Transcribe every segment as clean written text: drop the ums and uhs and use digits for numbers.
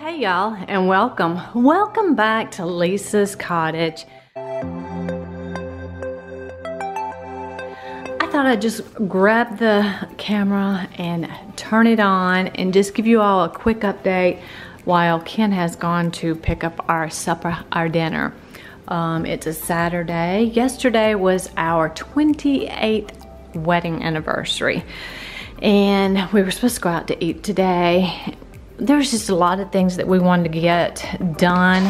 Hey y'all, and welcome back to Leesah's Cottage. I thought I'd just grab the camera and turn it on and just give you all a quick update while Ken has gone to pick up our supper, our dinner. It's a Saturday. Yesterday was our 28th wedding anniversary, and we were supposed to go out to eat today. There's just a lot of things that we wanted to get done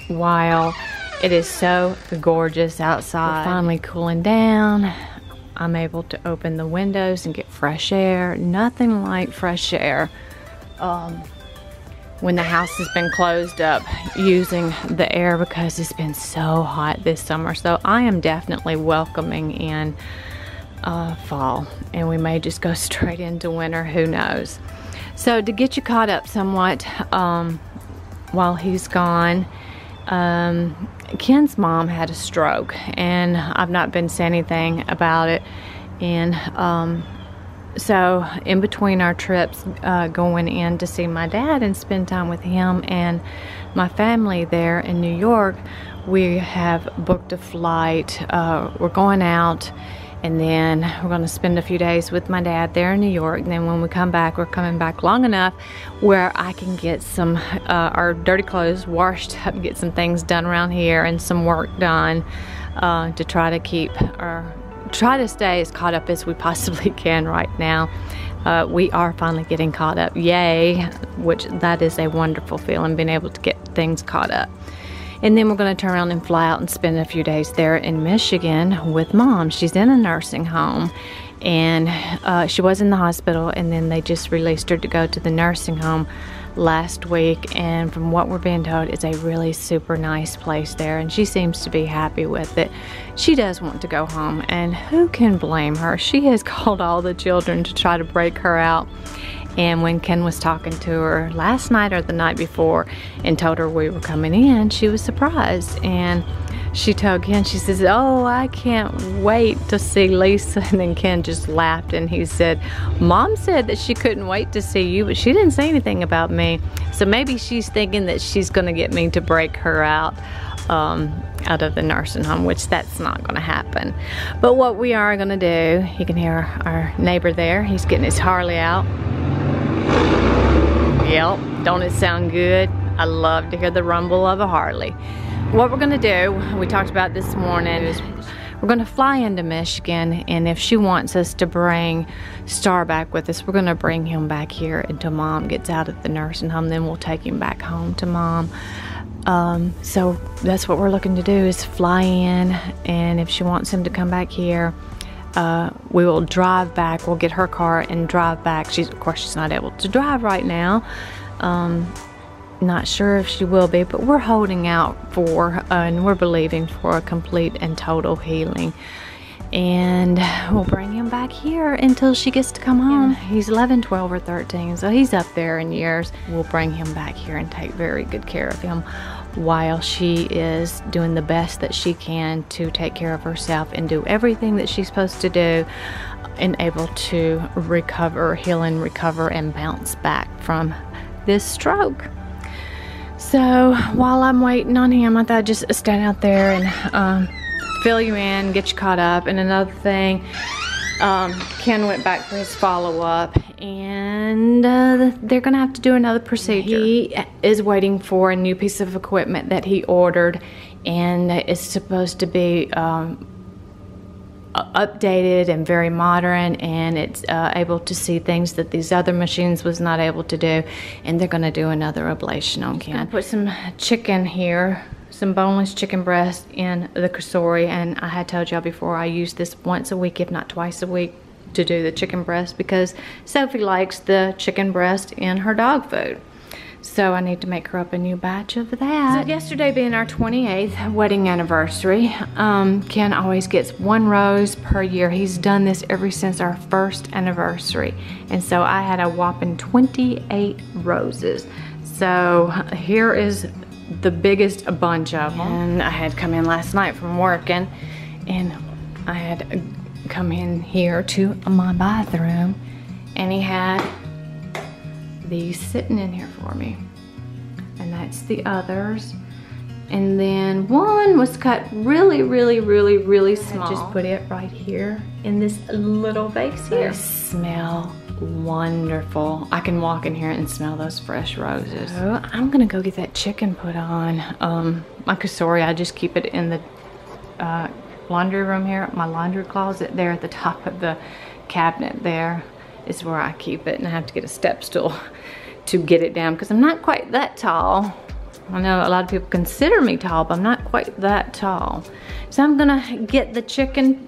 while it is so gorgeous outside. We're finally cooling down. I'm able to open the windows and get fresh air. Nothing like fresh air when the house has been closed up, using the air because it's been so hot this summer. So I am definitely welcoming in fall, and we may just go straight into winter, who knows. So to get you caught up somewhat while he's gone, Ken's mom had a stroke, and I've not been saying anything about it. And so in between our trips, going in to see my dad and spend time with him and my family there in New York, we have booked a flight. We're going out, and then we're going to spend a few days with my dad there in New York. And then when we come back, we're coming back long enough where I can get some our dirty clothes washed up, get some things done around here, and some work done to try to keep or try to stay as caught up as we possibly can right now. We are finally getting caught up, yay, which that is a wonderful feeling, being able to get things caught up. And then we're going to turn around and fly out and spend a few days there in Michigan with Mom. She's in a nursing home, and she was in the hospital, and then they just released her to go to the nursing home last week. And from what we're being told, it's a really super nice place there, and she seems to be happy with it. She does want to go home, and who can blame her? She has called all the children to try to break her out. And when Ken was talking to her last night or the night before and told her we were coming in, she was surprised. And she told Ken, she says, "Oh, I can't wait to see Leesah." And then Ken just laughed, and he said, "Mom said that she couldn't wait to see you, but she didn't say anything about me." So maybe she's thinking that she's going to get me to break her out of the nursing home, which that's not going to happen. But what we are going to do, you can hear our neighbor there. He's getting his Harley out. Yep, don't it sound good? I love to hear the rumble of a Harley. What we're gonna do, we talked about this morning, is we're gonna fly into Michigan, and if she wants us to bring Star back with us, we're gonna bring him back here until Mom gets out of the nursing home. Then we'll take him back home to Mom. So that's what we're looking to do, is fly in, and if she wants him to come back here, we will drive back. We'll get her car and drive back. Of course, she's not able to drive right now. Not sure if she will be, but we're holding out for, and we're believing for a complete and total healing. And we'll bring him back here until she gets to come home. He's 11, 12, or 13, so he's up there in years. We'll bring him back here and take very good care of him while she is doing the best that she can to take care of herself and do everything that she's supposed to do, and able to recover, heal and recover, and bounce back from this stroke. So while I'm waiting on him, I thought I'd just stand out there and fill you in, get you caught up. And another thing, Ken went back for his follow-up, and they're gonna have to do another procedure. He is waiting for a new piece of equipment that he ordered, and it's supposed to be updated and very modern, and it's able to see things that these other machines was not able to do. And they're gonna do another ablation on Ken. Put some chicken here, some boneless chicken breast in the cassourie, and I had told y'all before, I use this once a week, if not twice a week, to do the chicken breast, because Sophie likes the chicken breast in her dog food. So I need to make her up a new batch of that. So yesterday being our 28th wedding anniversary, Ken always gets 1 rose per year. He's done this ever since our first anniversary. And so I had a whopping 28 roses. So here is the biggest bunch of them. And I had come in last night from working, and I had come in here to my bathroom, and he had these sitting in here for me. that's the others. And then one was cut really, really, really, really small. I just put it right here in this little vase here. They smell wonderful. I can walk in here and smell those fresh roses. So I'm gonna go get that chicken put on. My kasori, I just keep it in the laundry room here. My laundry closet there at the top of the cabinet there is where I keep it, and I have to get a step stool to get it down because I'm not quite that tall. I know a lot of people consider me tall, but I'm not quite that tall. So I'm gonna get the chicken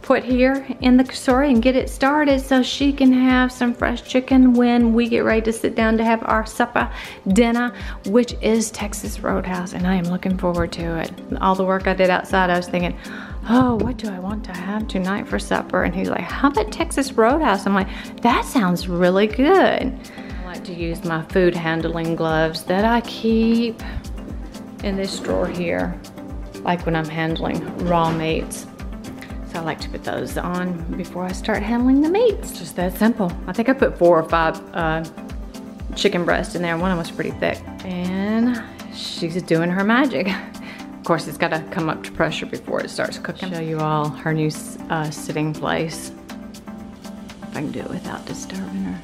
put here in the kasori and get it started so she can have some fresh chicken when we get ready to sit down to have our supper dinner, which is Texas Roadhouse, and I am looking forward to it. All the work I did outside, I was thinking, oh, what do I want to have tonight for supper? And he's like, how about Texas Roadhouse? I'm like, that sounds really good. I like to use my food handling gloves that I keep in this drawer here, like when I'm handling raw meats. So I like to put those on before I start handling the meats. Just that simple. I think I put 4 or 5 chicken breasts in there. One of them was pretty thick. And she's doing her magic. Of course, it's gotta come up to pressure before it starts cooking. Show you all her new sitting place. If I can do it without disturbing her.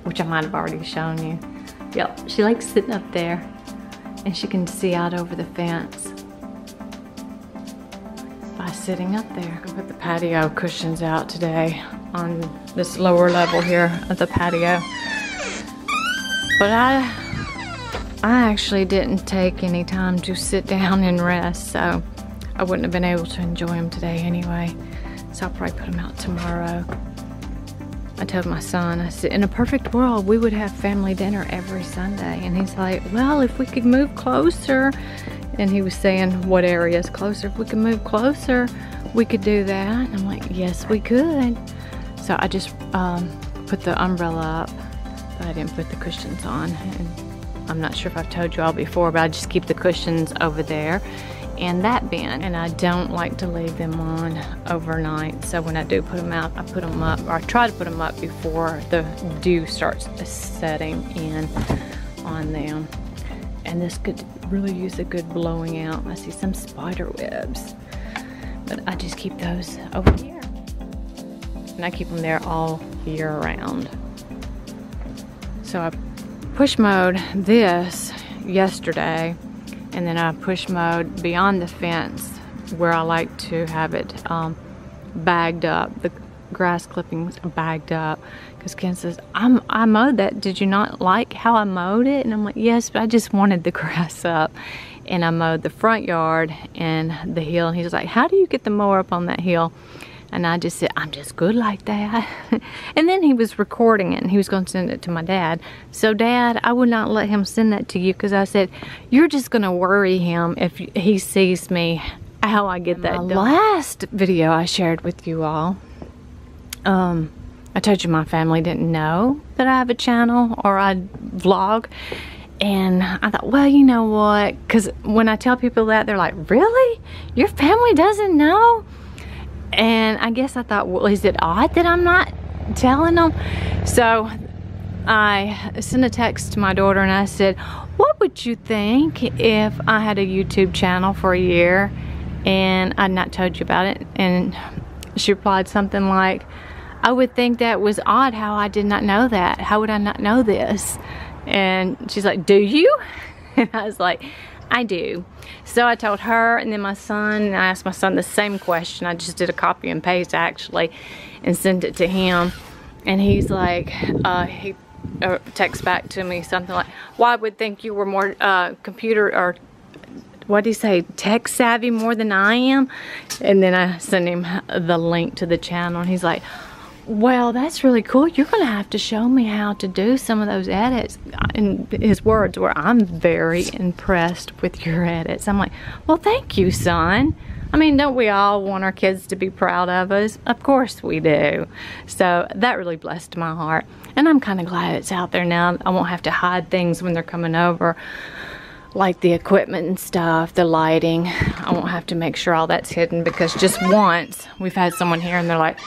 Which I might have already shown you. Yep, she likes sitting up there and she can see out over the fence by sitting up there. I'm gonna put the patio cushions out today on this lower level here of the patio. But I actually didn't take any time to sit down and rest, so I wouldn't have been able to enjoy them today anyway. So I'll probably put them out tomorrow. I told my son, I said, in a perfect world, we would have family dinner every Sunday. And he's like, well, if we could move closer. And he was saying, what area is closer? If we could move closer, we could do that. And I'm like, yes, we could. So I just put the umbrella up, but I didn't put the cushions on. And I'm not sure if I've told you all before, but I just keep the cushions over there in that bin, and I don't like to leave them on overnight. So when I do put them out, I put them up, or I try to put them up before the dew starts setting in on them. And this could really use a good blowing out. I see some spider webs, but I just keep those over here, and I keep them there all year round. So I push mowed this yesterday, and then I push mowed beyond the fence where I like to have it bagged up. The grass clippings bagged up, because Ken says, I mowed that. Did you not like how I mowed it? And I'm like, yes, but I just wanted the grass up. And I mowed the front yard and the hill. And he's like, how do you get the mower up on that hill? And I just said, I'm just good like that. And then he was recording it, and he was going to send it to my dad. So Dad, I would not let him send that to you, because I said, you're just going to worry him if he sees me how I get that done. Last video I shared with you all, I told you my family didn't know that I have a channel or I vlog. And I thought, well, you know what? Because when I tell people that, they're like, really? Your family doesn't know? And I guess I thought, well, is it odd that I'm not telling them? So I sent a text to my daughter and I said, what would you think if I had a YouTube channel for a year and I'd not told you about it? And she replied something like, I would think that was odd how I did not know that. How would I not know this? And she's like, do you? And I was like, I do. So I told her, and then my son, and I asked my son the same question. I just did a copy and paste actually and sent it to him. And he's like, he texts back to me something like, well, I would think you were more computer, or what did he say, tech savvy more than I am? And then I sent him the link to the channel, and he's like, well, that's really cool. You're gonna have to show me how to do some of those edits. And his words were, I'm very impressed with your edits. I'm like, well, thank you, son. I mean, don't we all want our kids to be proud of us? Of course we do. So that really blessed my heart. And I'm kind of glad it's out there now. I won't have to hide things when they're coming over, like the equipment and stuff, the lighting. I won't have to make sure all that's hidden, because just once we've had someone here and they're like,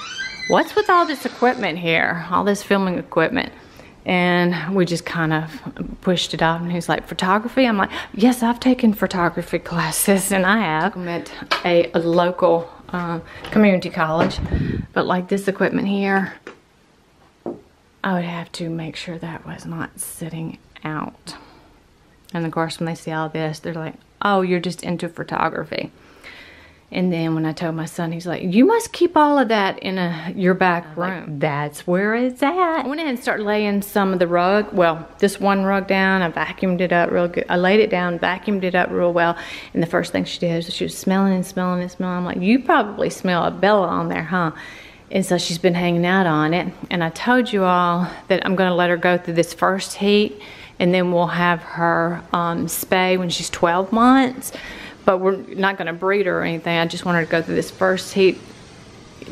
what's with all this equipment here? All this filming equipment. And we just kind of pushed it off, and he's like, photography? I'm like, yes, I've taken photography classes, and I have. I'm at a local community college, but like this equipment here, I would have to make sure that was not sitting out. And of course, when they see all this, they're like, oh, you're just into photography. And then when I told my son, he's like, you must keep all of that in your back room. Like, that's where it's at. I went ahead and started laying some of the rug, well, this one rug down. I vacuumed it up real good. I laid it down, vacuumed it up real well. And the first thing she did was she was smelling and smelling and smelling. I'm like, you probably smell a Bella on there, huh? And so she's been hanging out on it. And I told you all that I'm gonna let her go through this first heat, and then we'll have her spay when she's 12 months. But we're not gonna breed her or anything. I just want her to go through this first heat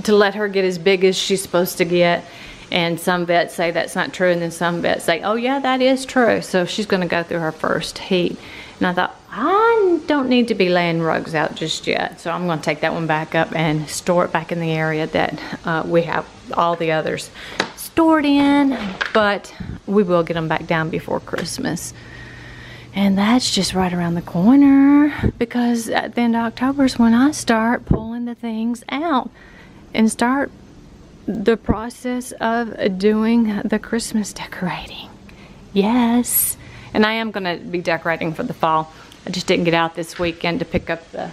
to let her get as big as she's supposed to get. And some vets say that's not true, and then some vets say, oh yeah, that is true. So she's gonna go through her first heat. And I thought, I don't need to be laying rugs out just yet. So I'm gonna take that one back up and store it back in the area that we have all the others stored in. But we will get them back down before Christmas. And that's just right around the corner, because at the end of October is when I start pulling the things out and start the process of doing the Christmas decorating. Yes. And I am gonna be decorating for the fall. I just didn't get out this weekend to pick up the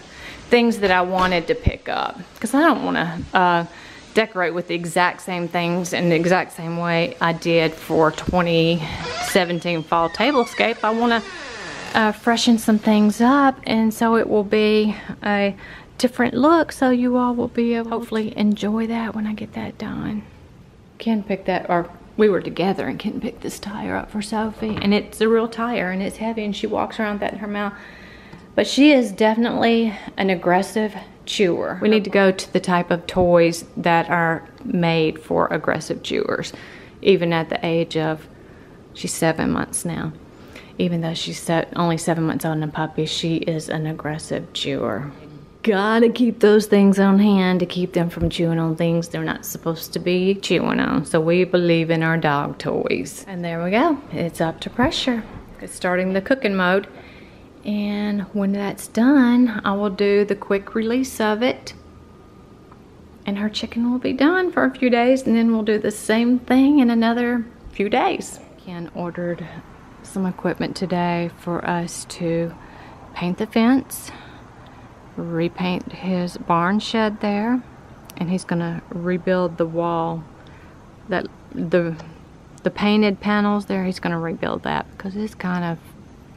things that I wanted to pick up, because I don't wanna decorate with the exact same things in the exact same way I did for 2017 fall tablescape. I wanna freshen some things up, and so it will be a different look, so you all will be able to hopefully enjoy that when I get that done. Ken picked that, or we were together, and Ken picked this tire up for Sophie, and it's a real tire, and it's heavy, and she walks around with that in her mouth. But she is definitely an aggressive chewer. We need to go to the type of toys that are made for aggressive chewers, even at the age of, she's 7 months now. Even though she's only 7 months old and a puppy, she is an aggressive chewer. Gotta keep those things on hand to keep them from chewing on things they're not supposed to be chewing on. So we believe in our dog toys. And there we go. It's up to pressure. It's starting the cooking mode. And when that's done, I will do the quick release of it. And her chicken will be done for a few days, and then we'll do the same thing in another few days. Ken ordered some equipment today for us to paint the fence, repaint his barn shed there, and he's gonna rebuild the wall, that the painted panels there. He's gonna rebuild that because it's kind of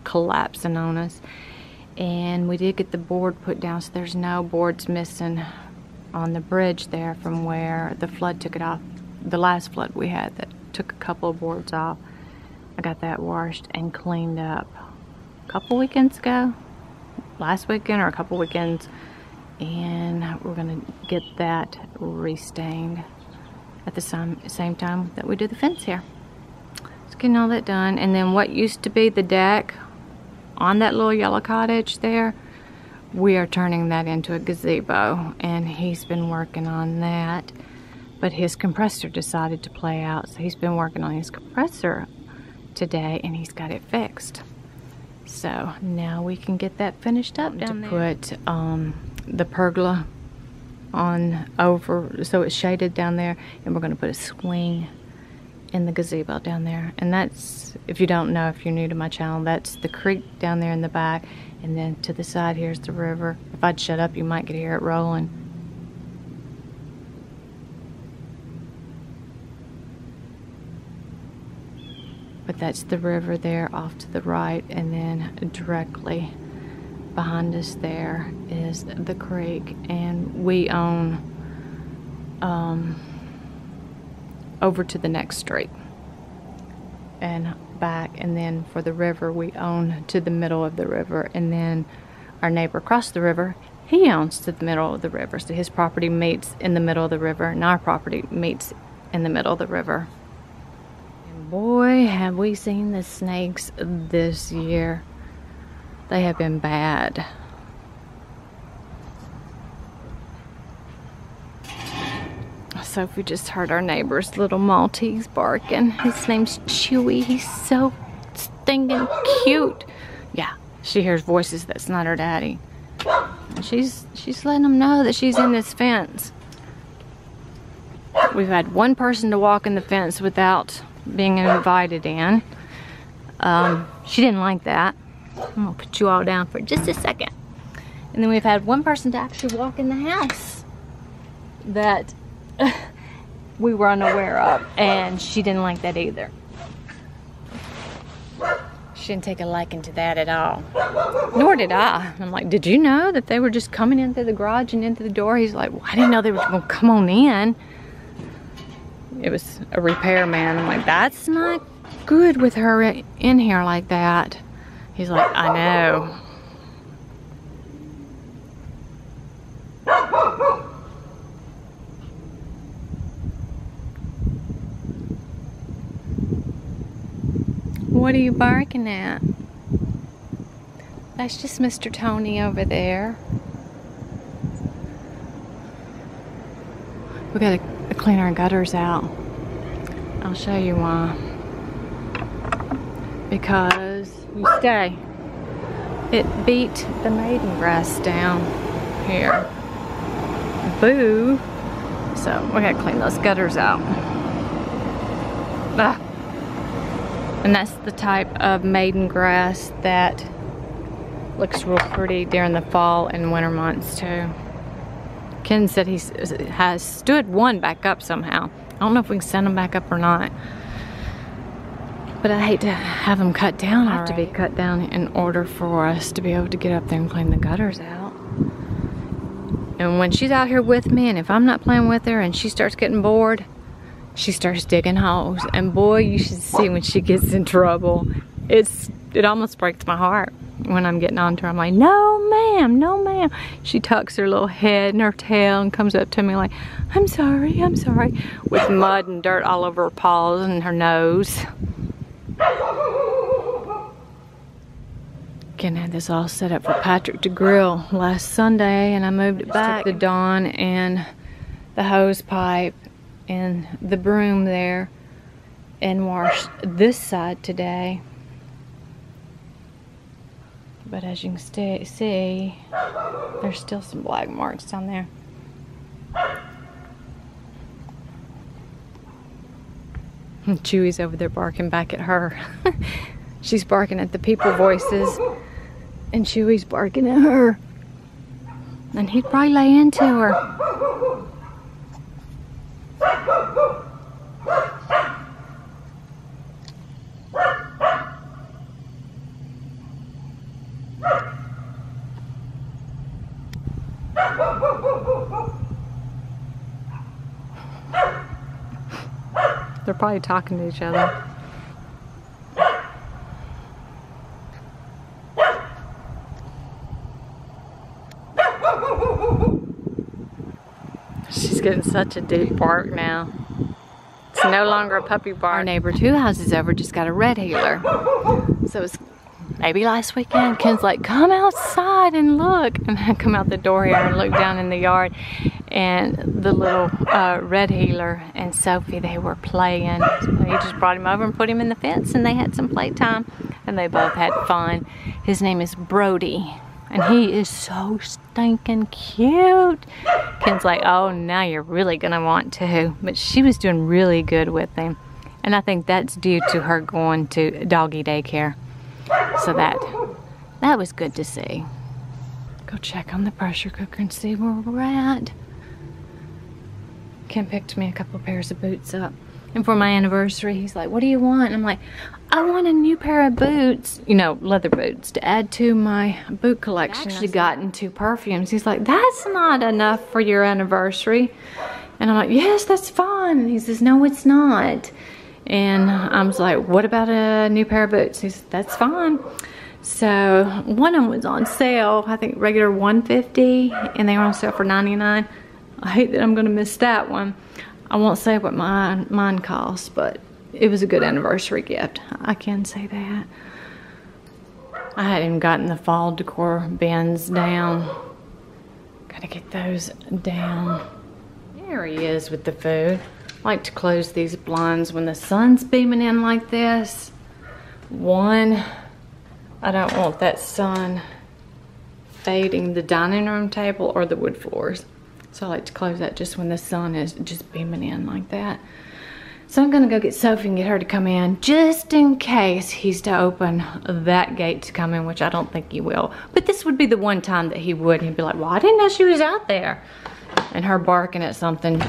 collapsing on us. And we did get the board put down, so there's no boards missing on the bridge there from where the flood took it off. The last flood we had that took a couple of boards off. I got that washed and cleaned up a couple weekends ago, last weekend or a couple weekends, and we're gonna get that restained at the same time that we do the fence here. Just getting all that done. And then what used to be the deck on that little yellow cottage there, we are turning that into a gazebo, and he's been working on that, but his compressor decided to play out, so he's been working on his compressor today, and he's got it fixed. So now we can get that finished up down there. Put the pergola on over so it's shaded down there, and we're going to put a swing in the gazebo down there. And that's, if you don't know, if you're new to my channel, that's the creek down there in the back, and then to the side here's the river. If I'd shut up, you might could hear it rolling. But that's the river there off to the right, and then directly behind us there is the creek, and we own over to the next street and back, and then for the river we own to the middle of the river, and then our neighbor across the river, he owns to the middle of the river, so his property meets in the middle of the river, and our property meets in the middle of the river. Boy, have we seen the snakes this year. They have been bad. Sophie just heard our neighbor's little Maltese barking. His name's Chewy. He's so stinking cute. Yeah, she hears voices. That's not her daddy. And she's letting him know that she's in this fence. We've had one person to walk in the fence without being invited in. She didn't like that. I'm gonna put you all down for just a second. And then we've had one person to actually walk in the house that we were unaware of, and she didn't like that either. She didn't take a liking to that at all. Nor did I. I'm like, did you know that they were just coming in through the garage and into the door? He's like, well, I didn't know they were gonna come on in. It was a repairman. I'm like, that's not good with her in here like that. He's like, I know. What are you barking at? That's just Mr. Tony over there. We gotta clean our gutters out. I'll show you why. Because, you stay. It beat the maiden grass down here. Boo. So we gotta clean those gutters out. Ah. And that's the type of maiden grass that looks real pretty during the fall and winter months too. Ken said he has stood one back up somehow. I don't know if we can send them back up or not. But I hate to have them cut down. Have to be cut down in order for us to be able to get up there and clean the gutters out. And when she's out here with me, and if I'm not playing with her and she starts getting bored, she starts digging holes. And boy, you should see when she gets in trouble. It almost breaks my heart when I'm getting on to her. I'm like, no ma'am, no ma'am. She tucks her little head and her tail and comes up to me like, I'm sorry, with mud and dirt all over her paws and her nose. Ken had this all set up for Patrick to grill last Sunday, and I moved it back. Took the Dawn and the hose pipe and the broom there and washed this side today. But as you can see, there's still some black marks down there. And Chewy's over there barking back at her. She's barking at the people voices, and Chewy's barking at her. And he'd probably lay into her. They're probably talking to each other. She's getting such a deep bark now. It's no longer a puppy bark. Our neighbor 2 houses over just got a red heeler. So it's maybe last weekend. Ken's like, come outside and look. And I come out the door here and look down in the yard. And the little red heeler and Sophie, they were playing. He just brought him over and put him in the fence, and they had some playtime. And they both had fun. His name is Brody. And he is so stinking cute. Ken's like, oh, now you're really gonna want to. But she was doing really good with him. And I think that's due to her going to doggy daycare. So that was good to see. Go check on the pressure cooker and see where we're at. Ken picked me a couple pairs of boots up. And for my anniversary, he's like, what do you want? And I'm like, I want a new pair of boots, you know, leather boots, to add to my boot collection. I actually gotten 2 perfumes. He's like, that's not enough for your anniversary. And I'm like, yes, that's fine. And he says, no, it's not. And I was like, what about a new pair of boots? He says, that's fine. So one of them was on sale, I think regular $150, and they were on sale for $99. I hate that I'm gonna miss that one. I won't say what mine cost, but it was a good anniversary gift. I can say that. I hadn't even gotten the fall decor bins down. Gotta get those down. Yeah, There he is with the food. I like to close these blinds when the sun's beaming in like this. One, I don't want that sun fading the dining room table or the wood floors. So I like to close that just when the sun is just beaming in like that. So I'm gonna go get Sophie and get her to come in just in case he's to open that gate to come in, which I don't think he will. But this would be the one time that he would. He'd be like, well, I didn't know she was out there. And her barking at something,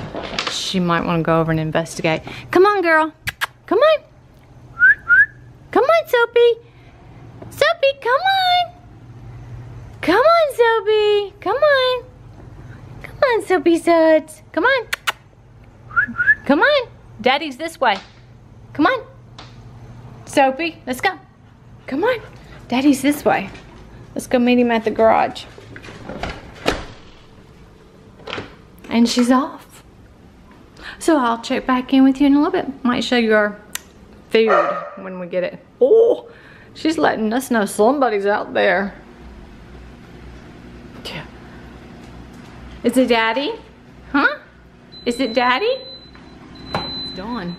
she might want to go over and investigate. Come on, girl. Come on. Come on, Sophie. Sophie, come on. Come on, Sophie. Come on. Come on, Sophie Suds. Come on. Come on. Daddy's this way. Come on. Sophie, let's go. Come on. Daddy's this way. Let's go meet him at the garage. And she's off. So I'll check back in with you in a little bit. Might show you our food when we get it. Oh, she's letting us know somebody's out there. Yeah. Is it Daddy? Huh? Is it Daddy? It's Dawn.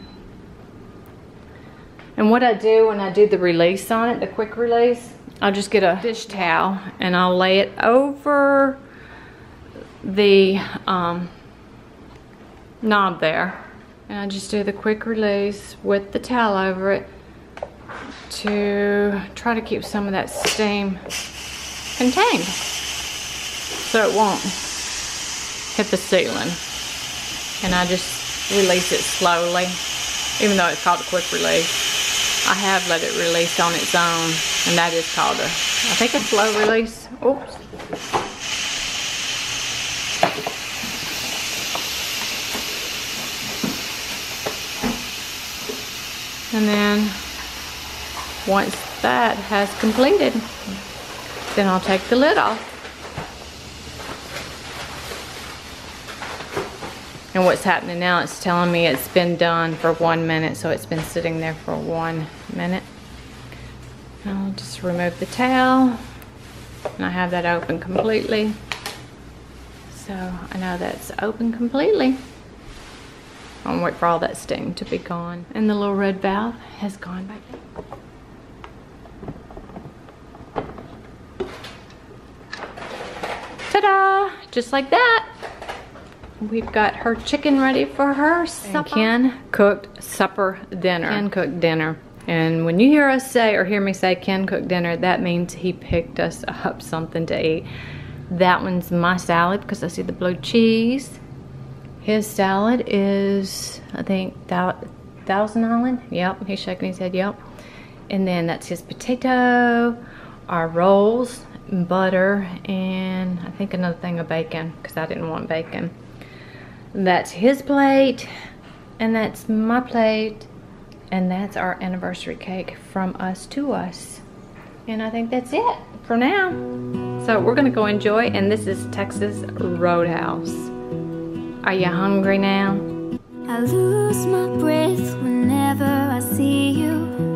And what I do when I do the release on it, the quick release, I'll just get a dish towel and I'll lay it over the knob there, and I just do the quick release with the towel over it to try to keep some of that steam contained so it won't hit the ceiling. And I just release it slowly, even though it's called a quick release. I have let it release on its own, and that is called I think a slow release. Oops. And then once that has completed, then I'll take the lid off. And what's happening now, it's telling me it's been done for 1 minute, so it's been sitting there for 1 minute. I'll just remove the towel, and I have that open completely. So I know that's open completely. I'll wait for all that steam to be gone. And the little red valve has gone back in. Ta-da! Just like that. We've got her chicken ready for her supper. Ken cooked supper dinner. Ken cooked dinner. And when you hear us say, or hear me say Ken cooked dinner, that means he picked us up something to eat. That one's my salad because I see the blue cheese. His salad is, I think, Thousand Island. Yep, he's shaking his head, yep. And then that's his potato, our rolls, butter, and I think another thing of bacon because I didn't want bacon. That's his plate, and that's my plate, and that's our anniversary cake from us to us. And I think that's it for now. So we're gonna go enjoy, and this is Texas Roadhouse. Are you hungry now? I lose my breath whenever I see you.